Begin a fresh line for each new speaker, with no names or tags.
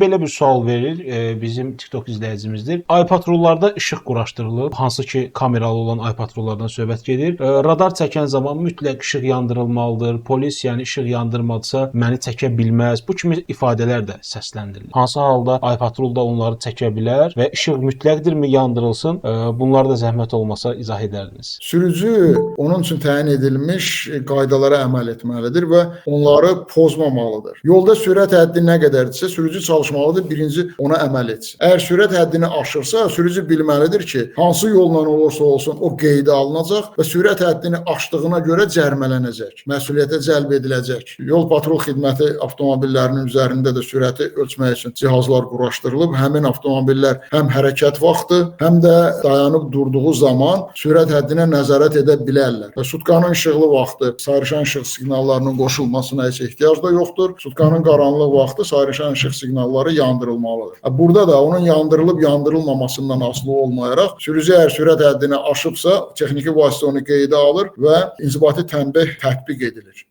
Belə bir sual verir bizim TikTok izləyicimizdir. Ay patrollarda işıq quraşdırılır. Hansı ki kameralı olan ay patrollardan söhbət gedir. Radar çəkən zaman mütləq işıq yandırılmalıdır. Polis yəni işıq yandırmadısa məni çəkə bilməz. Bu kimi ifadələr də səsləndirilir. Hansı halda ay patrol da onları çəkə bilər və işıq mütləqdirmi yandırılsın? Bunları da zəhmət olmasa izah edərdiniz.
Sürücü onun üçün təyin edilmiş qaydalara əməl etməlidir və onları pozmamalıdır. Yolda sürət həddi nə qədərdirsə, sürücü çalışmalıdır, birinci ona əməl etsin. Əgər sürət həddini aşırsa, sürücü bilməlidir ki, hansı yolla olursa olsun o qeydə alınacaq və sürət həddini aşdığına görə cərimələnəcək, məsuliyyətə cəlb ediləcək. Yol patrol xidməti avtomobillərinin üzərində də sürəti ölçmək üçün cihazlar quraşdırılıb. Həmin avtomobillər həm hərəkət vaxtı, həm də dayanıb durduğu zaman sürət həddinə nəzarət edə bilərlər. Və sutkanın işıqlı vaxtı sayrışan işıq siqnallarının qoşulmasına heç ehtiyac da yoxdur. Sutkanın qaranlıq vaxtı sayrışan işıq siqnalları yandırılmalıdır. Burada da onun yandırılıb yandırılmamasından asılı olmayaraq sürücü əgər sürət həddini aşıbsa, texniki vasitə onu qeydə alır və inzibati tənbeh tətbiq edilir.